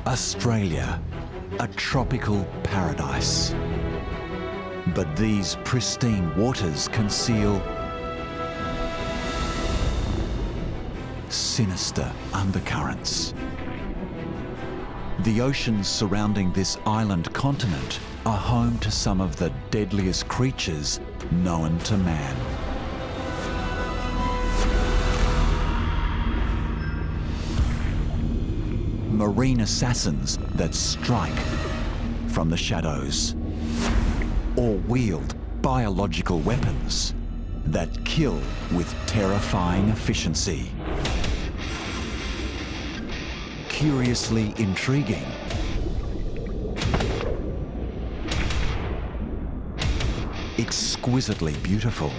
Australia, a tropical paradise. But these pristine waters conceal sinister undercurrents. The oceans surrounding this island continent are home to some of the deadliest creatures known to man. Marine assassins that strike from the shadows, or wield biological weapons that kill with terrifying efficiency. Curiously intriguing, exquisitely beautiful,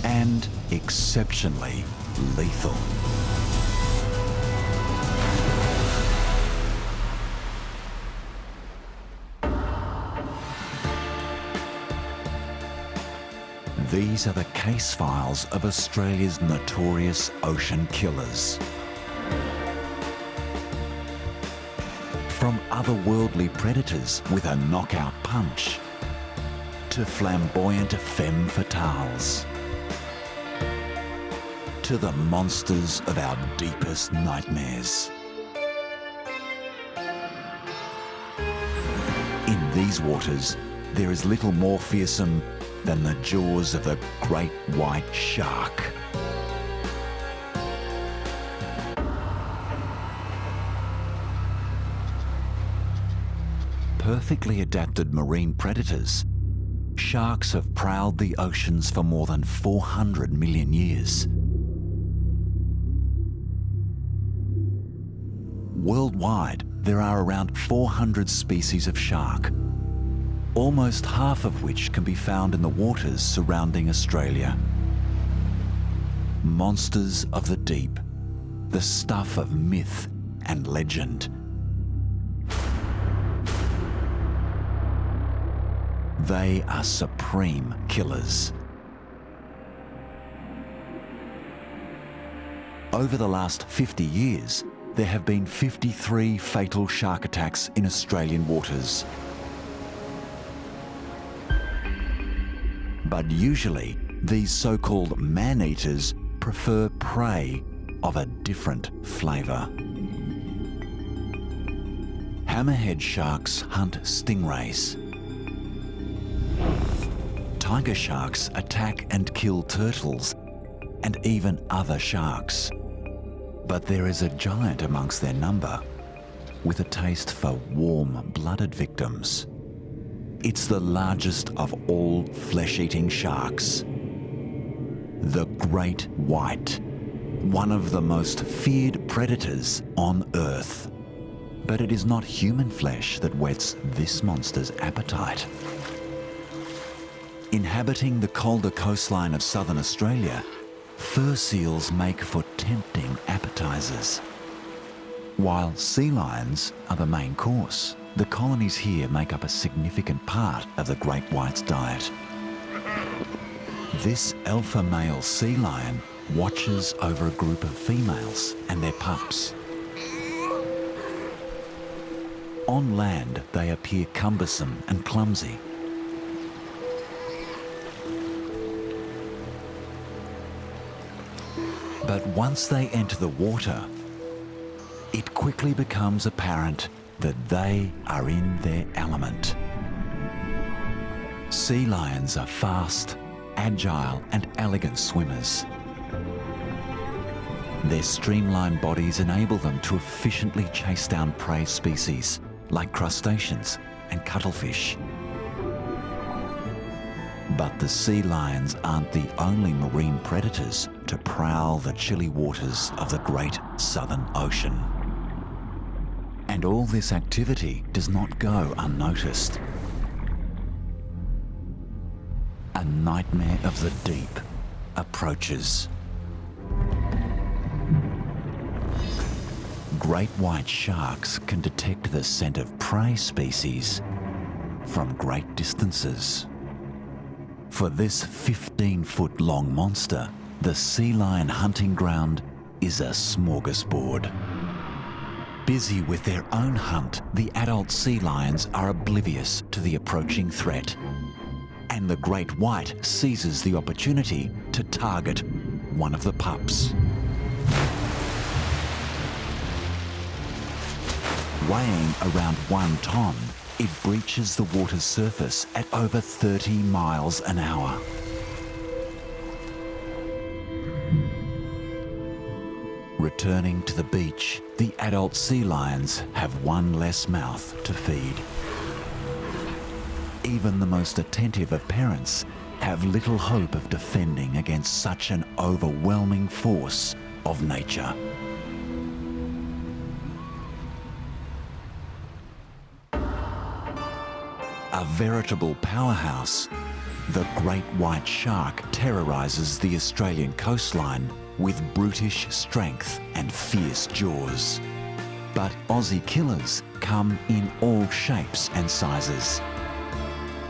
and exceptionally lethal. These are the case files of Australia's notorious ocean killers. From otherworldly predators with a knockout punch to flamboyant femme fatales, to the monsters of our deepest nightmares. In these waters, there is little more fearsome than the jaws of the great white shark. Perfectly adapted marine predators, sharks have prowled the oceans for more than 400 million years. Worldwide, there are around 400 species of shark, almost half of which can be found in the waters surrounding Australia. Monsters of the deep, the stuff of myth and legend. They are supreme killers. Over the last 50 years, there have been 53 fatal shark attacks in Australian waters. But usually, these so-called man-eaters prefer prey of a different flavour. Hammerhead sharks hunt stingrays. Tiger sharks attack and kill turtles and even other sharks. But there is a giant amongst their number with a taste for warm-blooded victims. It's the largest of all flesh-eating sharks. The great white, one of the most feared predators on Earth. But it is not human flesh that whets this monster's appetite. Inhabiting the colder coastline of southern Australia, fur seals make for tempting appetizers. While sea lions are the main course, the colonies here make up a significant part of the great white's diet. This alpha male sea lion watches over a group of females and their pups. On land, they appear cumbersome and clumsy. But once they enter the water, it quickly becomes apparent that they are in their element. Sea lions are fast, agile and elegant swimmers. Their streamlined bodies enable them to efficiently chase down prey species like crustaceans and cuttlefish. But the sea lions aren't the only marine predators to prowl the chilly waters of the great southern ocean. And all this activity does not go unnoticed. A nightmare of the deep approaches. Great white sharks can detect the scent of prey species from great distances. For this 15-foot-long monster, the sea lion hunting ground is a smorgasbord. Busy with their own hunt, the adult sea lions are oblivious to the approaching threat. And the great white seizes the opportunity to target one of the pups. Weighing around 1 ton, it breaches the water's surface at over 30 miles an hour. Returning to the beach, the adult sea lions have one less mouth to feed. Even the most attentive of parents have little hope of defending against such an overwhelming force of nature. A veritable powerhouse, the great white shark terrorises the Australian coastline with brutish strength and fierce jaws. But Aussie killers come in all shapes and sizes.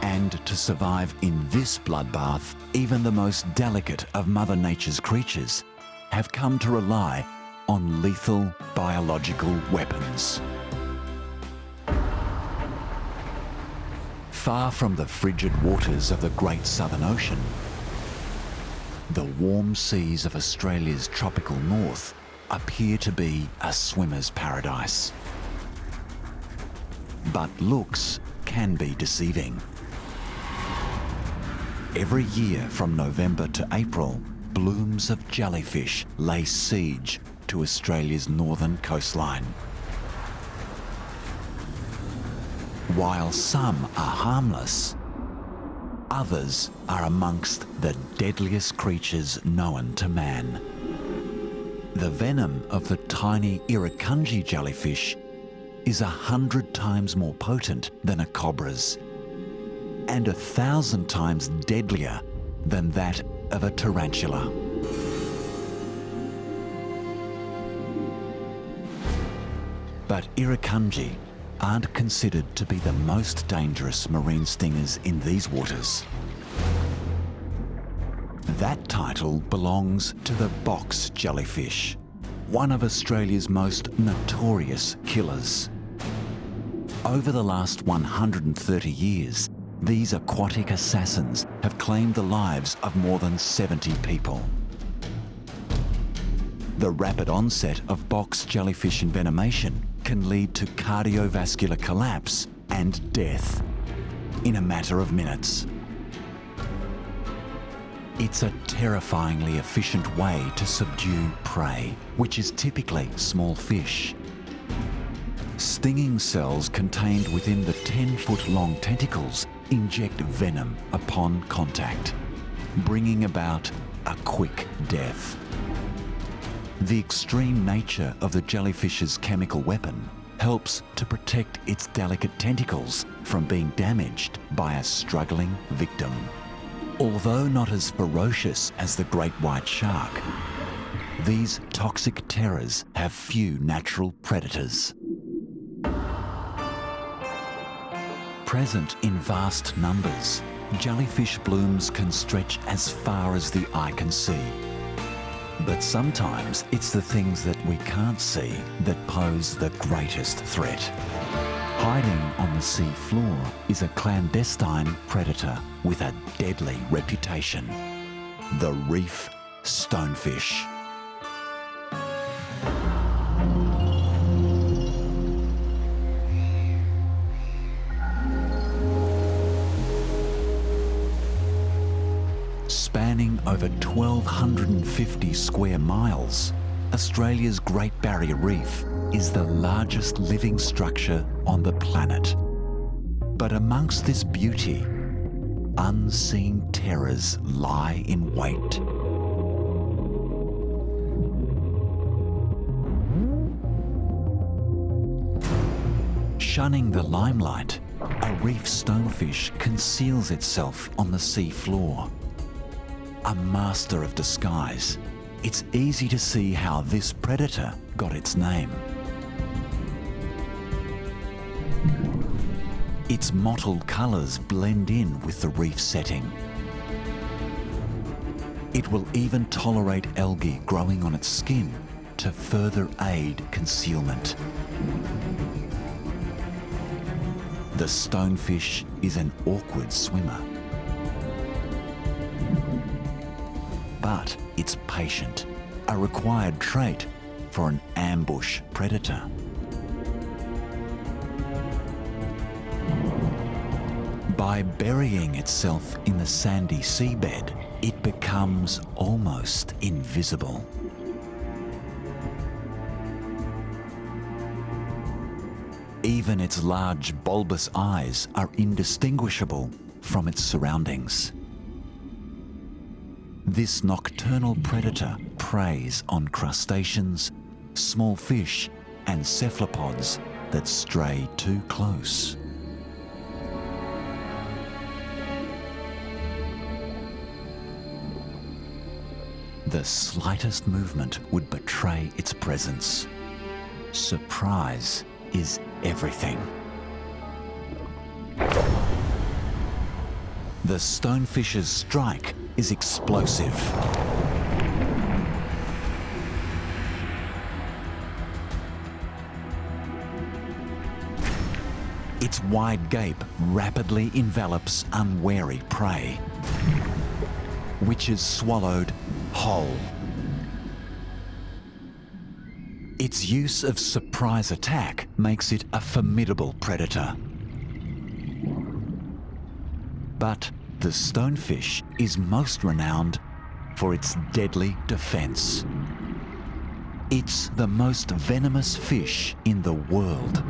And to survive in this bloodbath, even the most delicate of Mother Nature's creatures have come to rely on lethal biological weapons. Far from the frigid waters of the Great Southern Ocean, the warm seas of Australia's tropical north appear to be a swimmer's paradise. But looks can be deceiving. Every year from November to April, blooms of jellyfish lay siege to Australia's northern coastline. While some are harmless, others are amongst the deadliest creatures known to man. The venom of the tiny irukandji jellyfish is 100 times more potent than a cobra's, and 1,000 times deadlier than that of a tarantula. But irukandji aren't considered to be the most dangerous marine stingers in these waters. That title belongs to the box jellyfish, one of Australia's most notorious killers. Over the last 130 years, these aquatic assassins have claimed the lives of more than 70 people. The rapid onset of box jellyfish envenomation can lead to cardiovascular collapse and death in a matter of minutes. It's a terrifyingly efficient way to subdue prey, which is typically small fish. Stinging cells contained within the 10-foot-long tentacles inject venom upon contact, bringing about a quick death. The extreme nature of the jellyfish's chemical weapon helps to protect its delicate tentacles from being damaged by a struggling victim. Although not as ferocious as the great white shark, these toxic terrors have few natural predators. Present in vast numbers, jellyfish blooms can stretch as far as the eye can see. But sometimes it's the things that we can't see that pose the greatest threat. Hiding on the sea floor is a clandestine predator with a deadly reputation: the Reef Stonefish. Spanning over 1,250 square miles, Australia's Great Barrier Reef is the largest living structure on the planet. But amongst this beauty, unseen terrors lie in wait. Shunning the limelight, a reef stonefish conceals itself on the sea floor. A master of disguise, it's easy to see how this predator got its name. Its mottled colours blend in with the reef setting. It will even tolerate algae growing on its skin to to further aid concealment. The stonefish is an awkward swimmer, but it's patient, a required trait for an ambush predator. By burying itself in the sandy seabed, it becomes almost invisible. Even its large bulbous eyes are indistinguishable from its surroundings. This nocturnal predator preys on crustaceans, small fish, and cephalopods that stray too close. The slightest movement would betray its presence. Surprise is everything. The stonefish's strike is explosive. Its wide gape rapidly envelops unwary prey, which is swallowed whole. Its use of surprise attack makes it a formidable predator. But the stonefish is most renowned for its deadly defense. It's the most venomous fish in the world.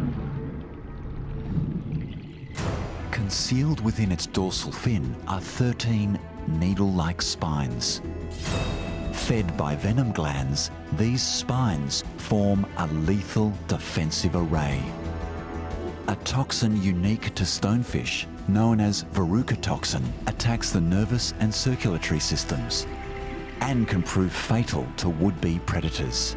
Concealed within its dorsal fin are 13 needle-like spines. Fed by venom glands, these spines form a lethal defensive array. A toxin unique to stonefish, known as verruca toxin, attacks the nervous and circulatory systems and can prove fatal to would-be predators.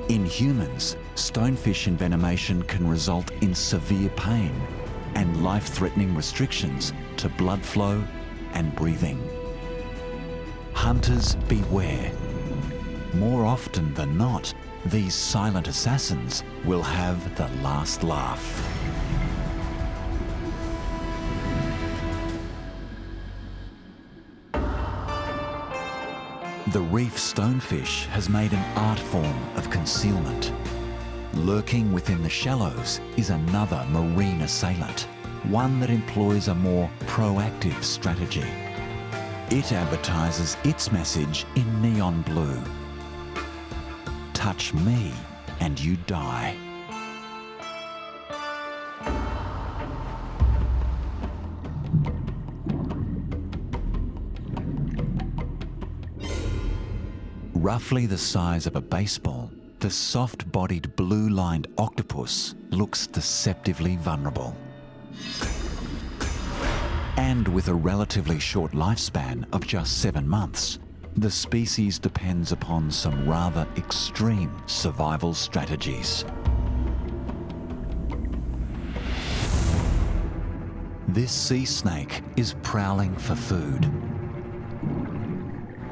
In humans, stonefish envenomation can result in severe pain and life-threatening restrictions to blood flow and breathing. Hunters beware. More often than not, these silent assassins will have the last laugh. The reef stonefish has made an art form of concealment. Lurking within the shallows is another marine assailant, one that employs a more proactive strategy. It advertises its message in neon blue. Touch me and you die. Roughly the size of a baseball, the soft-bodied blue-lined octopus looks deceptively vulnerable. And with a relatively short lifespan of just 7 months, the species depends upon some rather extreme survival strategies. This sea snake is prowling for food.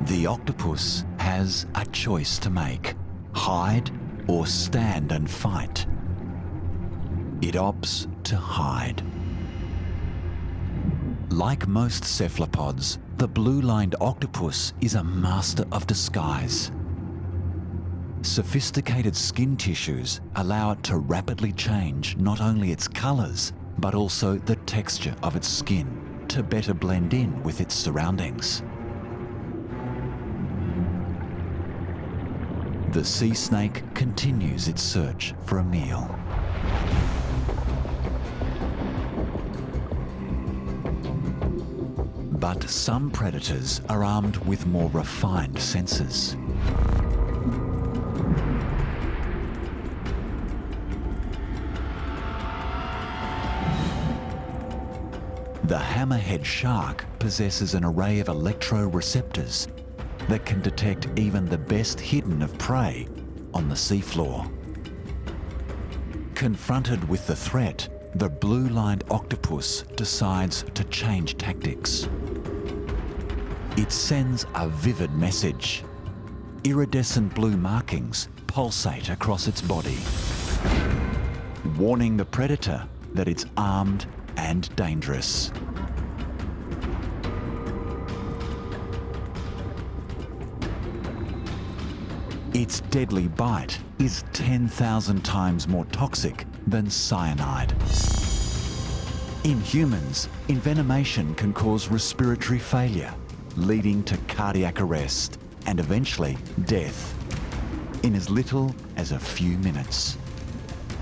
The octopus has a choice to make: hide or stand and fight. It opts to hide. Like most cephalopods, the blue-lined octopus is a master of disguise. Sophisticated skin tissues allow it to rapidly change not only its colours, but also the texture of its skin to better blend in with its surroundings. The sea snake continues its search for a meal. But some predators are armed with more refined senses. The hammerhead shark possesses an array of electroreceptors that can detect even the best hidden of prey on the seafloor. Confronted with the threat, the blue-lined octopus decides to change tactics. It sends a vivid message: Iridescent blue markings pulsate across its body, warning the predator that it's armed and dangerous. Its deadly bite is 10,000 times more toxic than cyanide. In humans, envenomation can cause respiratory failure, leading to cardiac arrest and eventually death in as little as a few minutes.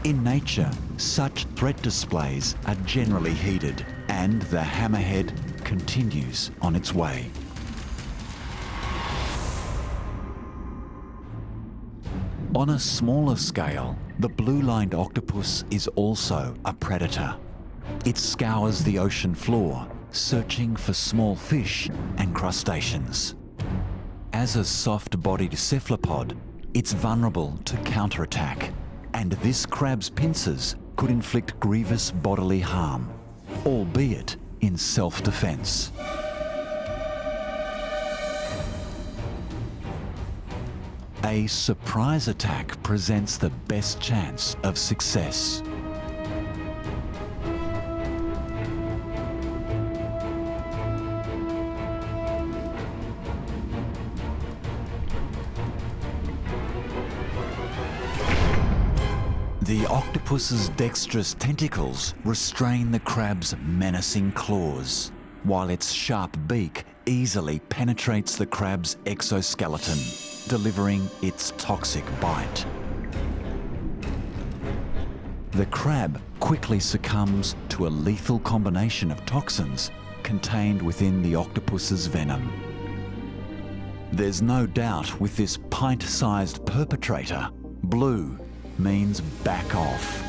In nature, such threat displays are generally heeded, and the hammerhead continues on its way. On a smaller scale, the blue-lined octopus is also a predator. It scours the ocean floor, searching for small fish and crustaceans. As a soft-bodied cephalopod, it's vulnerable to counterattack, and this crab's pincers could inflict grievous bodily harm, albeit in self-defense. A surprise attack presents the best chance of success. The octopus's dexterous tentacles restrain the crab's menacing claws, while its sharp beak easily penetrates the crab's exoskeleton, delivering its toxic bite. The crab quickly succumbs to a lethal combination of toxins contained within the octopus's venom. There's no doubt with this pint-sized perpetrator, blue means back off.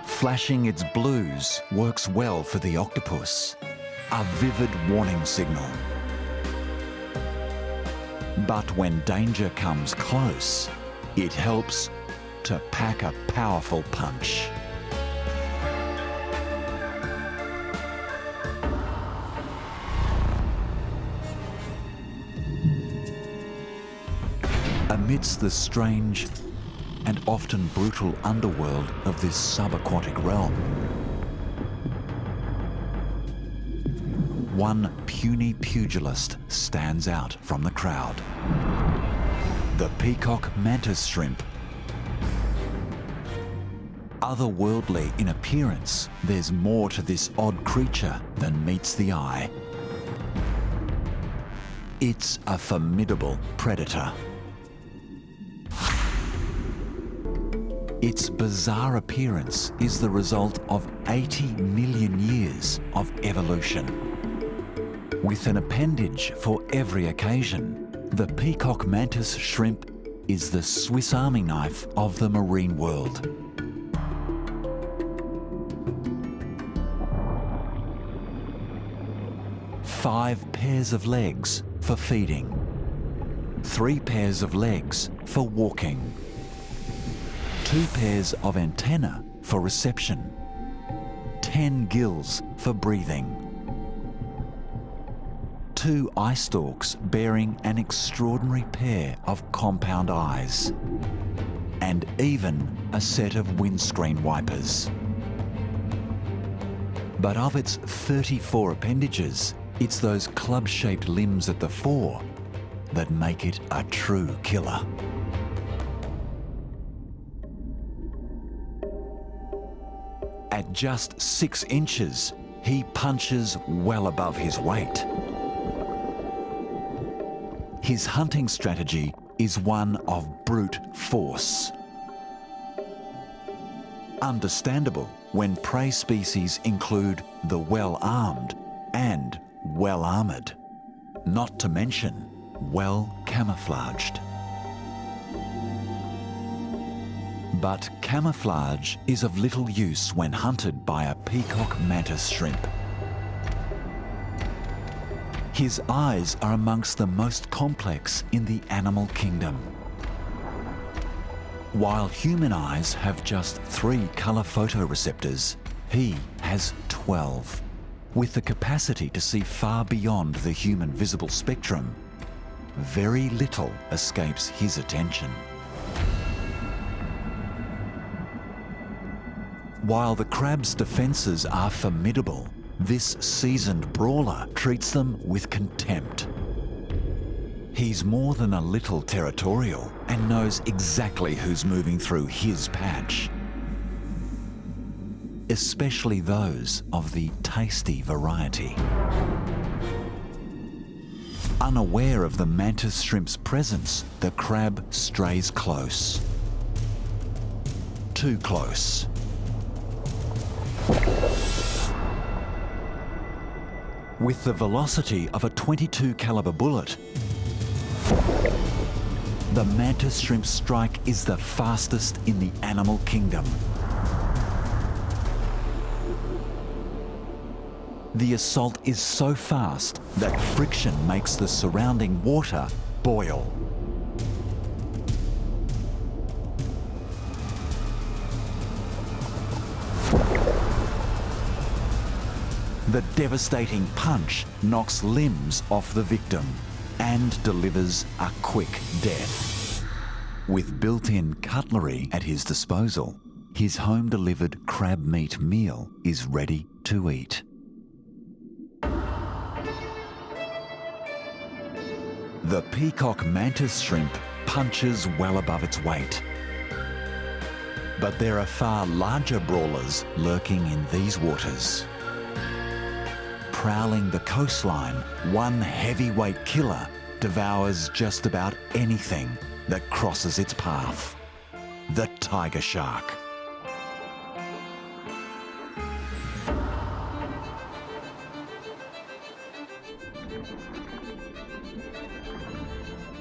Flashing its blues works well for the octopus, a vivid warning signal. But when danger comes close, it helps to pack a powerful punch. Amidst the strange and often brutal underworld of this subaquatic realm, one puny pugilist stands out from the crowd. The Peacock mantis shrimp. Otherworldly in appearance, there's more to this odd creature than meets the eye. It's a formidable predator. Its bizarre appearance is the result of 80 million years of evolution. With an appendage for every occasion, the peacock mantis shrimp is the Swiss Army knife of the marine world. Five pairs of legs for feeding, 3 pairs of legs for walking, 2 pairs of antennae for reception, 10 gills for breathing, 2 eye stalks bearing an extraordinary pair of compound eyes, and even a set of windscreen wipers. But of its 34 appendages, it's those club-shaped limbs at the fore that make it a true killer. At just 6 inches, he punches well above his weight. His hunting strategy is one of brute force. Understandable when prey species include the well-armed and well-armoured, not to mention well-camouflaged. But camouflage is of little use when hunted by a peacock mantis shrimp. His eyes are amongst the most complex in the animal kingdom. While human eyes have just 3 colour photoreceptors, He has 12. With the capacity to see far beyond the human visible spectrum, very little escapes his attention. While the crab's defences are formidable, this seasoned brawler treats them with contempt. He's more than a little territorial and knows exactly who's moving through his patch, especially those of the tasty variety. Unaware of the mantis shrimp's presence, the crab strays close. Too close. With the velocity of a .22 caliber bullet, the mantis shrimp's strike is the fastest in the animal kingdom. The assault is so fast that friction makes the surrounding water boil. The devastating punch knocks limbs off the victim and delivers a quick death. With built-in cutlery at his disposal, his home-delivered crab meat meal is ready to eat. The peacock mantis shrimp punches well above its weight. But there are far larger brawlers lurking in these waters. Prowling the coastline, one heavyweight killer devours just about anything that crosses its path. The tiger shark.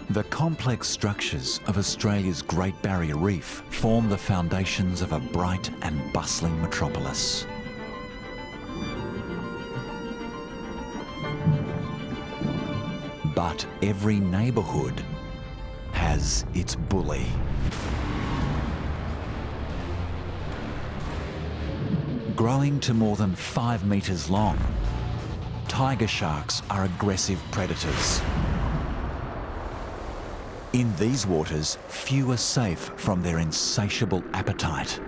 The complex structures of Australia's Great Barrier Reef form the foundations of a bright and bustling metropolis. But every neighbourhood has its bully. Growing to more than 5 metres long, tiger sharks are aggressive predators. In these waters, few are safe from their insatiable appetite.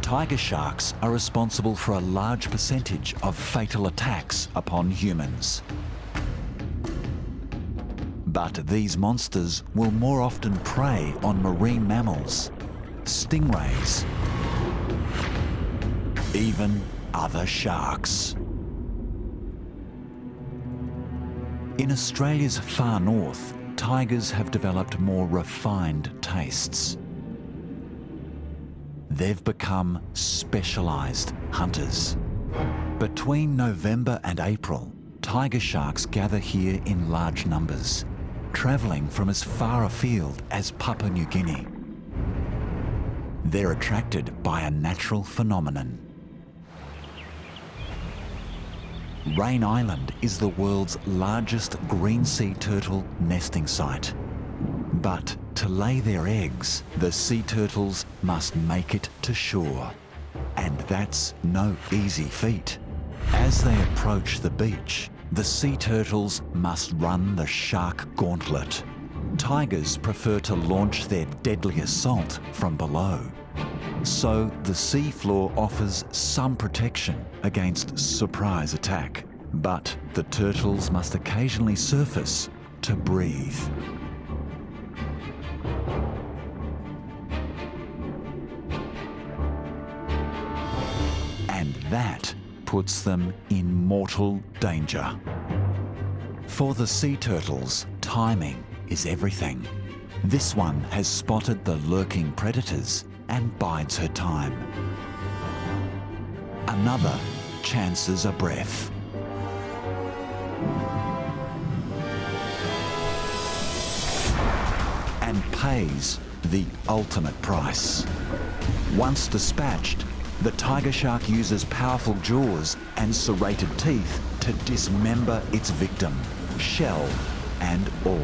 Tiger sharks are responsible for a large percentage of fatal attacks upon humans. But these monsters will more often prey on marine mammals, stingrays, even other sharks. In Australia's far north, tigers have developed more refined tastes. They've become specialised hunters. Between November and April, tiger sharks gather here in large numbers, travelling from as far afield as Papua New Guinea. They're attracted by a natural phenomenon. Rain Island is the world's largest green sea turtle nesting site. But to lay their eggs, the sea turtles must make it to shore. And that's no easy feat. As they approach the beach, the sea turtles must run the shark gauntlet. Tigers prefer to launch their deadly assault from below. So the sea floor offers some protection against surprise attack. But the turtles must occasionally surface to breathe. And that puts them in mortal danger. For the sea turtles, timing is everything. This one has spotted the lurking predators and bides her time. Another chances a breath. And pays the ultimate price. Once dispatched, the tiger shark uses powerful jaws and serrated teeth to dismember its victim, shell and all.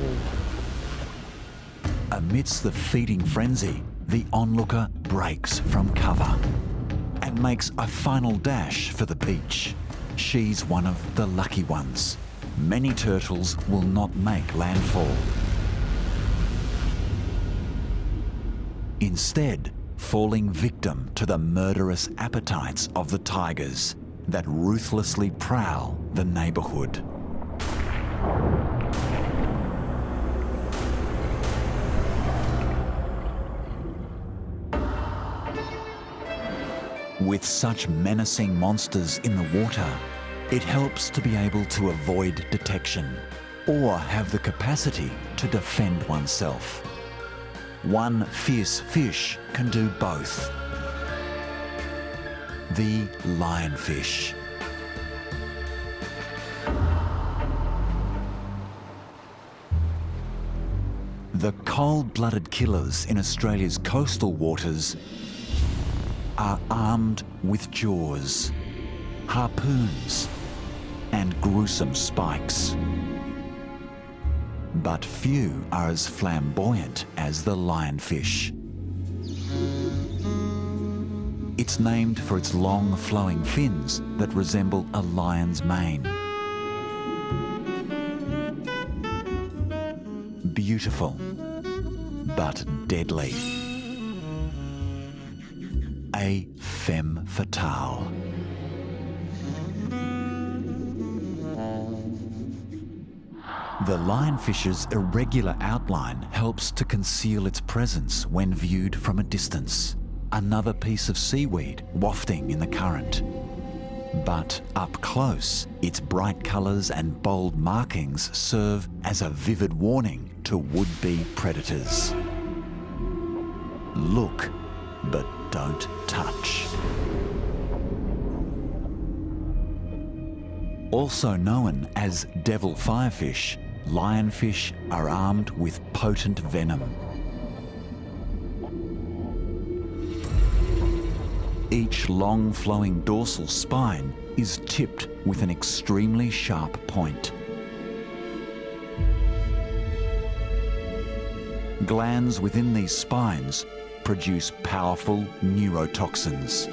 Amidst the feeding frenzy, the onlooker breaks from cover and makes a final dash for the beach. She's one of the lucky ones. Many turtles will not make landfall. Instead, falling victim to the murderous appetites of the tigers that ruthlessly prowl the neighbourhood. With such menacing monsters in the water, it helps to be able to avoid detection or have the capacity to defend oneself. One fierce fish can do both. The lionfish. The cold-blooded killers in Australia's coastal waters are armed with jaws, harpoons, and gruesome spikes. But few are as flamboyant as the lionfish. It's named for its long flowing fins that resemble a lion's mane. Beautiful, but deadly. A femme fatale. The lionfish's irregular outline helps to conceal its presence when viewed from a distance. Another piece of seaweed wafting in the current. But up close, its bright colours and bold markings serve as a vivid warning to would-be predators. Look, but don't touch. Also known as devil firefish, lionfish are armed with potent venom. Each long flowing dorsal spine is tipped with an extremely sharp point. Glands within these spines produce powerful neurotoxins.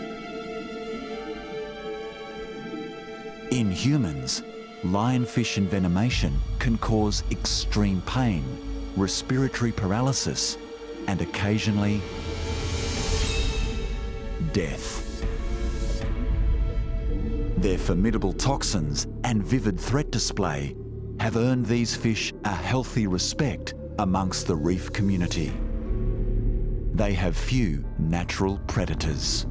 In humans, lionfish envenomation can cause extreme pain, respiratory paralysis, and occasionally death. Their formidable toxins and vivid threat display have earned these fish a healthy respect amongst the reef community. They have few natural predators.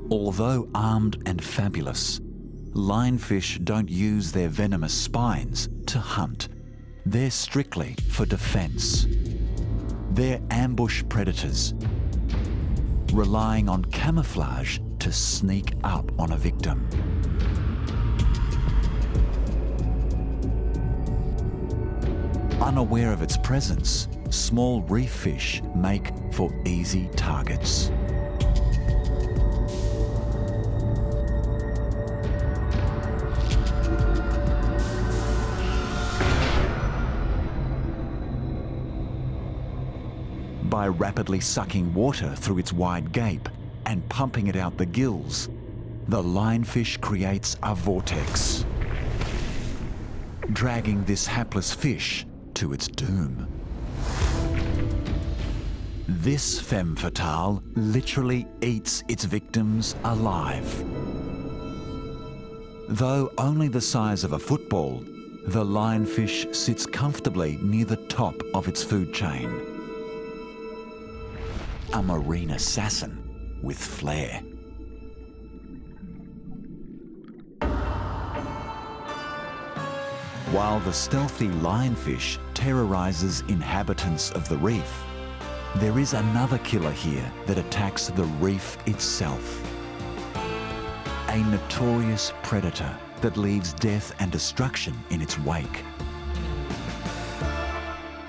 Although armed and fabulous, lionfish don't use their venomous spines to hunt. They're strictly for defence. They're ambush predators, relying on camouflage to sneak up on a victim. Unaware of its presence, small reef fish make for easy targets. By rapidly sucking water through its wide gape and pumping it out the gills, the lionfish creates a vortex, dragging this hapless fish to its doom. This femme fatale literally eats its victims alive. Though only the size of a football, the lionfish sits comfortably near the top of its food chain. A marine assassin with flair. While the stealthy lionfish terrorizes inhabitants of the reef, there is another killer here that attacks the reef itself. A notorious predator that leaves death and destruction in its wake.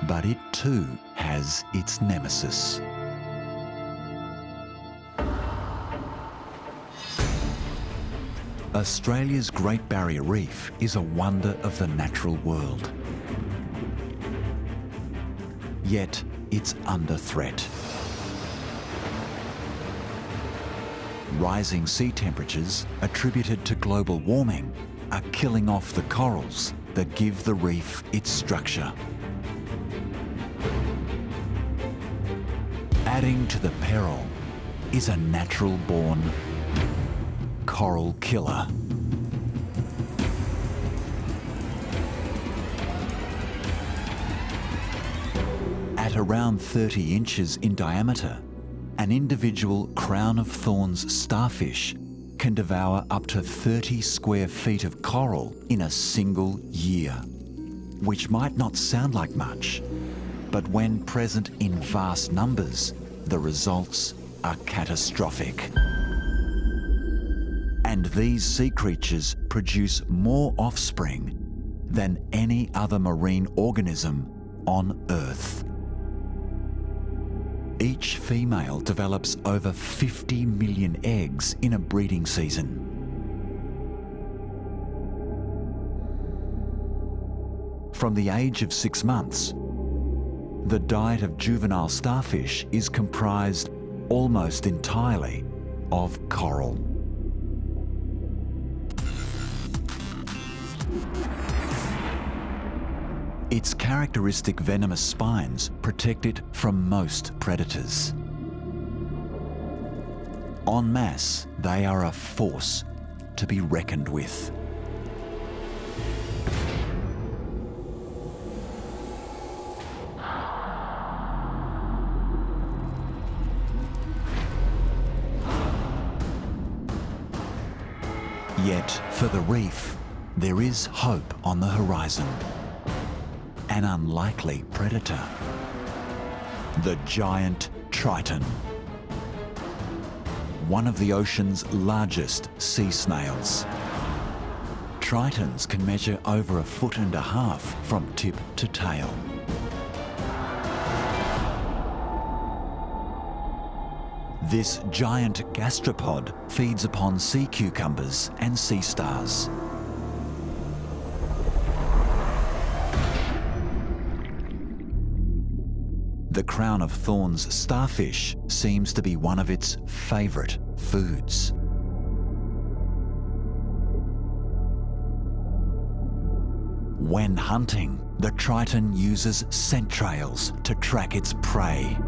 But it too has its nemesis. Australia's Great Barrier Reef is a wonder of the natural world. Yet it's under threat. rising sea temperatures attributed to global warming are killing off the corals that give the reef its structure. Adding to the peril is a natural-born coral killer. At around 30 inches in diameter, an individual crown of thorns starfish can devour up to 30 square feet of coral in a single year, which might not sound like much, but when present in vast numbers, the results are catastrophic. And these sea creatures produce more offspring than any other marine organism on Earth. Each female develops over 50 million eggs in a breeding season. From the age of 6 months, the diet of juvenile starfish is comprised almost entirely of coral. Its characteristic venomous spines protect it from most predators. En masse, they are a force to be reckoned with. Yet, for the reef, there is hope on the horizon. An unlikely predator. The giant triton. One of the ocean's largest sea snails. Tritons can measure over 1.5 feet from tip to tail. This giant gastropod feeds upon sea cucumbers and sea stars. The crown of thorns starfish seems to be one of its favourite foods. When hunting, the triton uses scent trails to track its prey.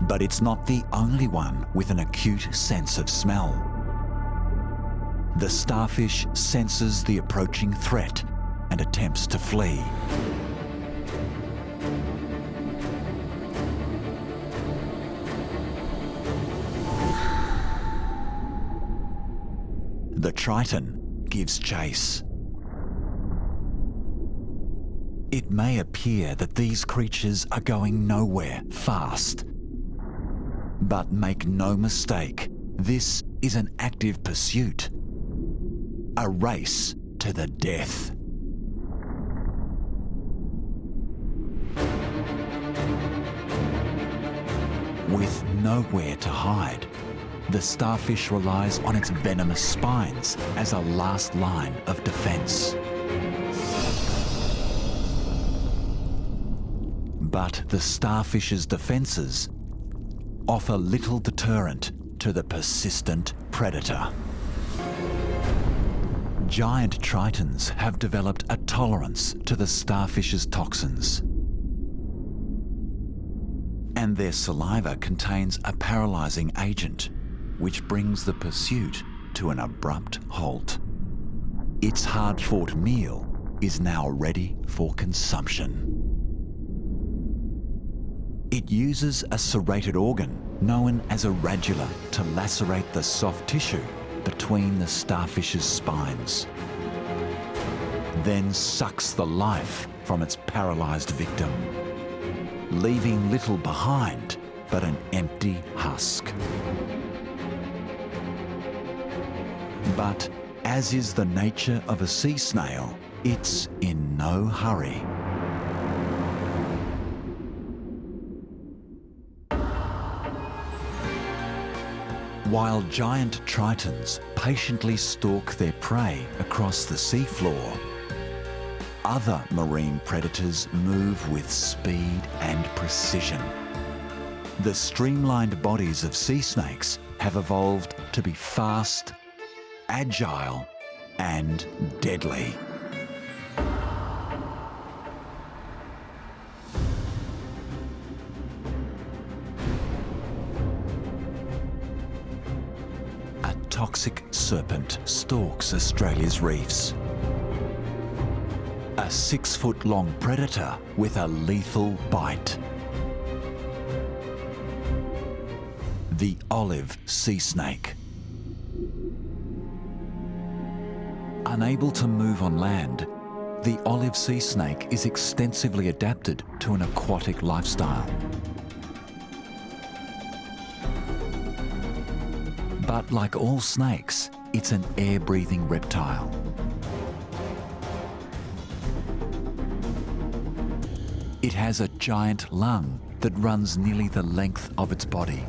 But it's not the only one with an acute sense of smell. The starfish senses the approaching threat and attempts to flee. The triton gives chase. It may appear that these creatures are going nowhere fast. But make no mistake, this is an active pursuit. A race to the death. With nowhere to hide, the starfish relies on its venomous spines as a last line of defense. But the starfish's defenses offer little deterrent to the persistent predator. Giant tritons have developed a tolerance to the starfish's toxins. And their saliva contains a paralysing agent, which brings the pursuit to an abrupt halt. Its hard-fought meal is now ready for consumption. It uses a serrated organ known as a radula to lacerate the soft tissue between the starfish's spines, then sucks the life from its paralysed victim, leaving little behind but an empty husk. But as is the nature of a sea snail, it's in no hurry. While giant tritons patiently stalk their prey across the seafloor, other marine predators move with speed and precision. The streamlined bodies of sea snakes have evolved to be fast, agile, and deadly. A toxic serpent stalks Australia's reefs. A 6-foot-long predator with a lethal bite. The olive sea snake. Unable to move on land, the olive sea snake is extensively adapted to an aquatic lifestyle. But like all snakes, it's an air-breathing reptile. It has a giant lung that runs nearly the length of its body,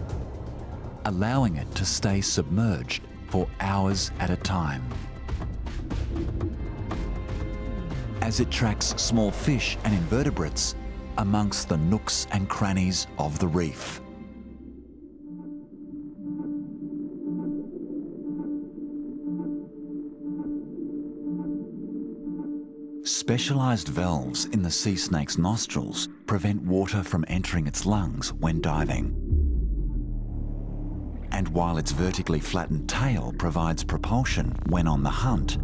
allowing it to stay submerged for hours at a time. As it tracks small fish and invertebrates amongst the nooks and crannies of the reef. Specialised valves in the sea snake's nostrils prevent water from entering its lungs when diving. And while its vertically flattened tail provides propulsion when on the hunt,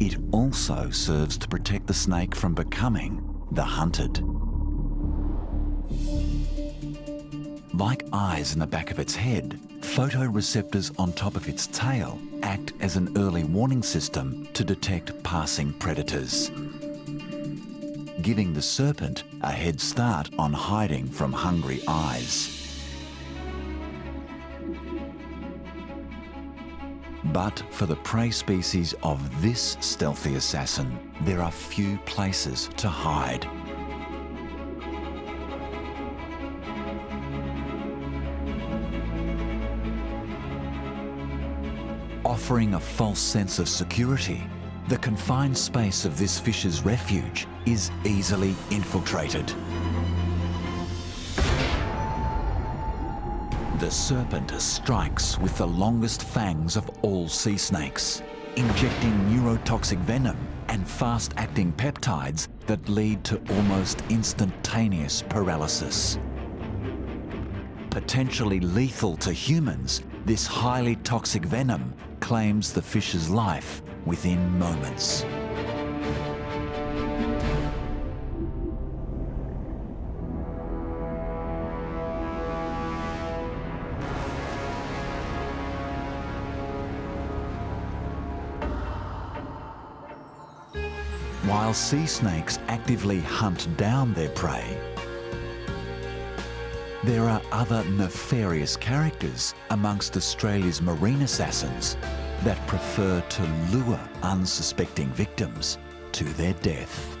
it also serves to protect the snake from becoming the hunted. Like eyes in the back of its head, photoreceptors on top of its tail act as an early warning system to detect passing predators, giving the serpent a head start on hiding from hungry eyes. But for the prey species of this stealthy assassin, there are few places to hide. Offering a false sense of security, the confined space of this fish's refuge is easily infiltrated. The serpent strikes with the longest fangs of all sea snakes, injecting neurotoxic venom and fast-acting peptides that lead to almost instantaneous paralysis. Potentially lethal to humans, this highly toxic venom claims the fish's life within moments. While sea snakes actively hunt down their prey, there are other nefarious characters amongst Australia's marine assassins that prefer to lure unsuspecting victims to their death.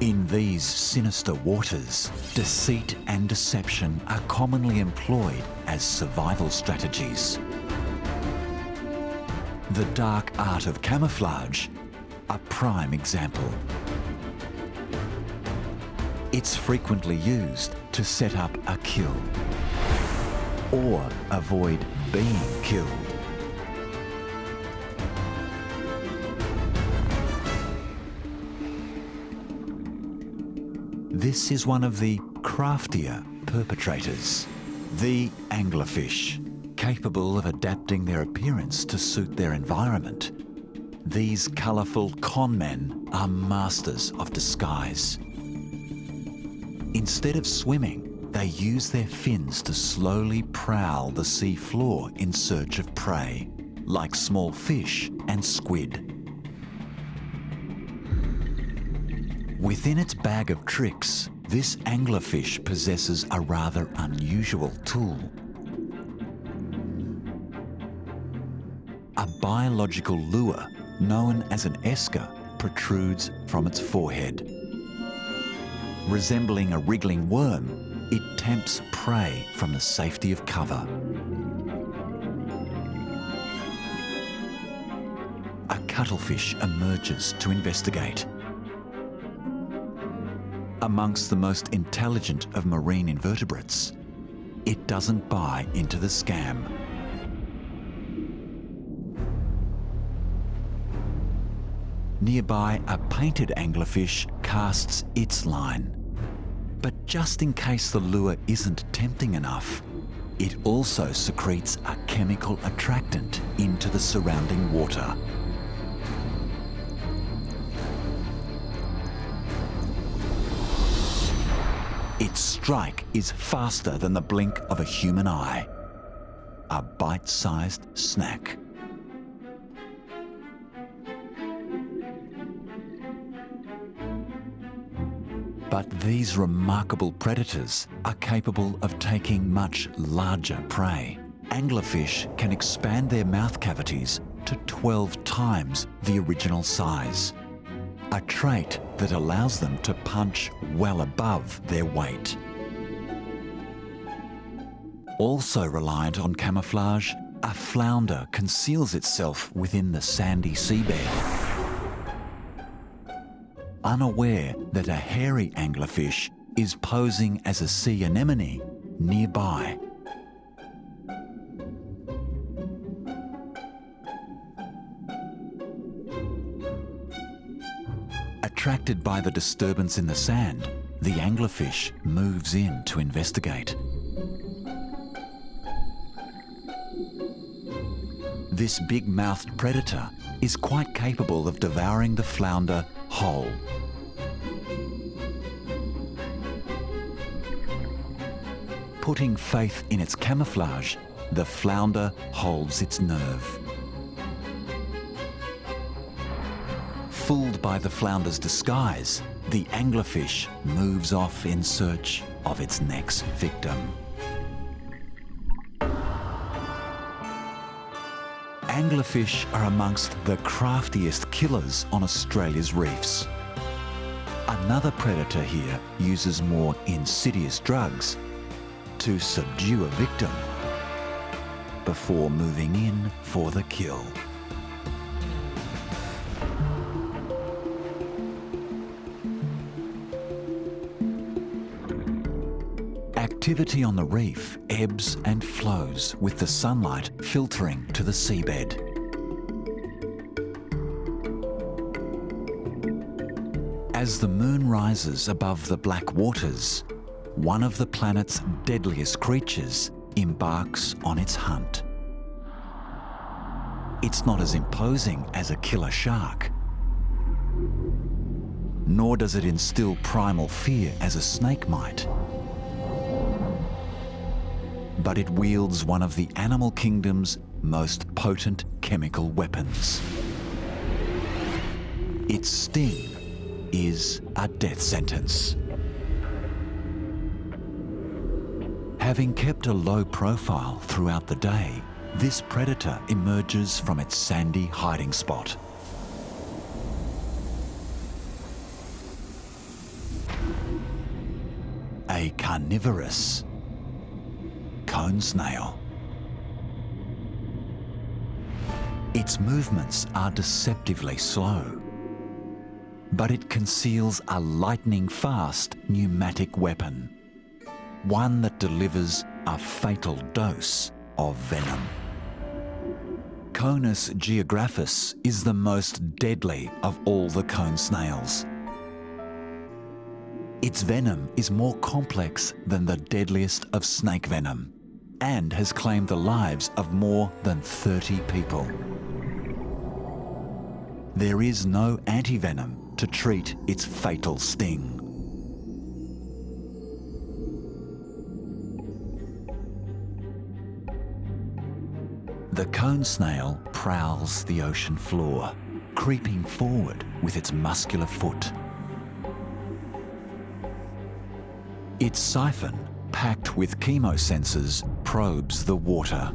In these sinister waters, deceit and deception are commonly employed as survival strategies. The dark art of camouflage, a prime example. It's frequently used to set up a kill or avoid being killed. This is one of the craftier perpetrators, the anglerfish, capable of adapting their appearance to suit their environment. These colourful con men are masters of disguise. Instead of swimming, they use their fins to slowly prowl the sea floor in search of prey, like small fish and squid. Within its bag of tricks, this anglerfish possesses a rather unusual tool. A biological lure known as an esker protrudes from its forehead. Resembling a wriggling worm, it tempts prey from the safety of cover. A cuttlefish emerges to investigate. amongst the most intelligent of marine invertebrates, it doesn't buy into the scam. Nearby, a painted anglerfish casts its line. But just in case the lure isn't tempting enough, it also secretes a chemical attractant into the surrounding water. Its strike is faster than the blink of a human eye. A bite-sized snack. But these remarkable predators are capable of taking much larger prey. Anglerfish can expand their mouth cavities to 12 times the original size, a trait that allows them to punch well above their weight. Also reliant on camouflage, a flounder conceals itself within the sandy seabed, unaware that a hairy anglerfish is posing as a sea anemone nearby. Attracted by the disturbance in the sand, the anglerfish moves in to investigate. This big-mouthed predator is quite capable of devouring the flounder whole. Putting faith in its camouflage, the flounder holds its nerve. Fooled by the flounder's disguise, the anglerfish moves off in search of its next victim. Anglerfish are amongst the craftiest killers on Australia's reefs. Another predator here uses more insidious drugs to subdue a victim before moving in for the kill. Activity on the reef ebbs and flows with the sunlight filtering to the seabed. As the moon rises above the black waters, one of the planet's deadliest creatures embarks on its hunt. It's not as imposing as a killer shark, nor does it instill primal fear as a snake might. But it wields one of the animal kingdom's most potent chemical weapons. Its sting is a death sentence. Having kept a low profile throughout the day, this predator emerges from its sandy hiding spot. A carnivorous cone snail. Its movements are deceptively slow, but it conceals a lightning-fast pneumatic weapon, one that delivers a fatal dose of venom. Conus geographus is the most deadly of all the cone snails. Its venom is more complex than the deadliest of snake venom, and has claimed the lives of more than 30 people. There is no antivenom to treat its fatal sting. The cone snail prowls the ocean floor, creeping forward with its muscular foot. Its siphon, packed with chemosensors, probes the water.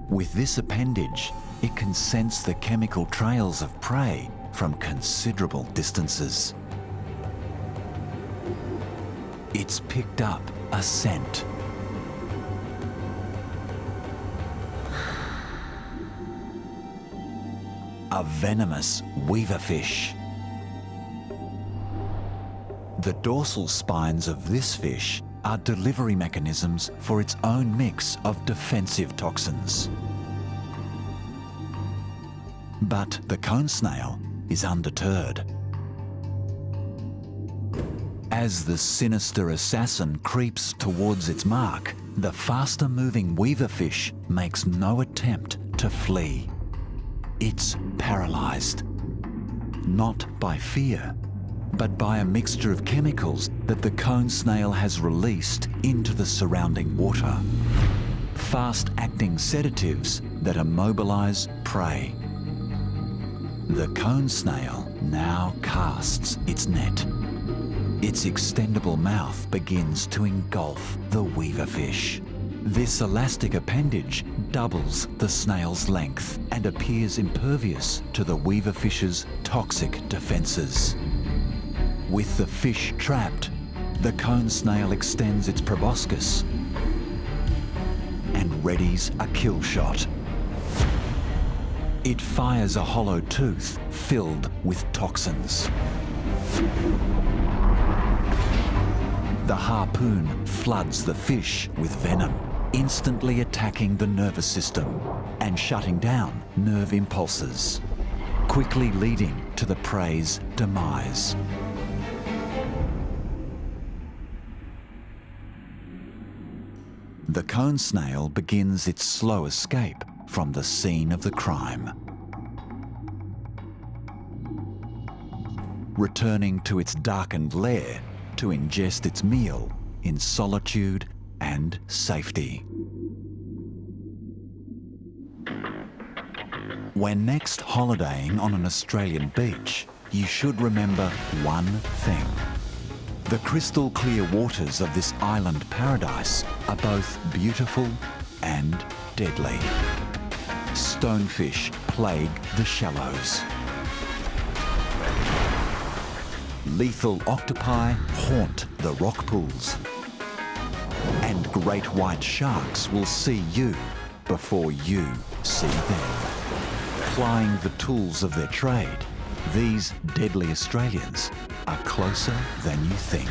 With this appendage, it can sense the chemical trails of prey from considerable distances. It's picked up a scent. A venomous weaverfish. The dorsal spines of this fish are delivery mechanisms for its own mix of defensive toxins. But the cone snail is undeterred. As the sinister assassin creeps towards its mark, the faster-moving weaver fish makes no attempt to flee. It's paralysed, not by fear, but by a mixture of chemicals that the cone snail has released into the surrounding water. Fast-acting sedatives that immobilise prey. The cone snail now casts its net. Its extendable mouth begins to engulf the weaver fish. This elastic appendage doubles the snail's length and appears impervious to the weaver fish's toxic defences. With the fish trapped, the cone snail extends its proboscis and readies a kill shot. It fires a hollow tooth filled with toxins. The harpoon floods the fish with venom, instantly attacking the nervous system and shutting down nerve impulses, quickly leading to the prey's demise. The cone snail begins its slow escape from the scene of the crime, returning to its darkened lair to ingest its meal in solitude and safety. When next holidaying on an Australian beach, you should remember one thing. The crystal clear waters of this island paradise are both beautiful and deadly. Stonefish plague the shallows. Lethal octopi haunt the rock pools. And great white sharks will see you before you see them. Plying the tools of their trade, these deadly Australians are closer than you think.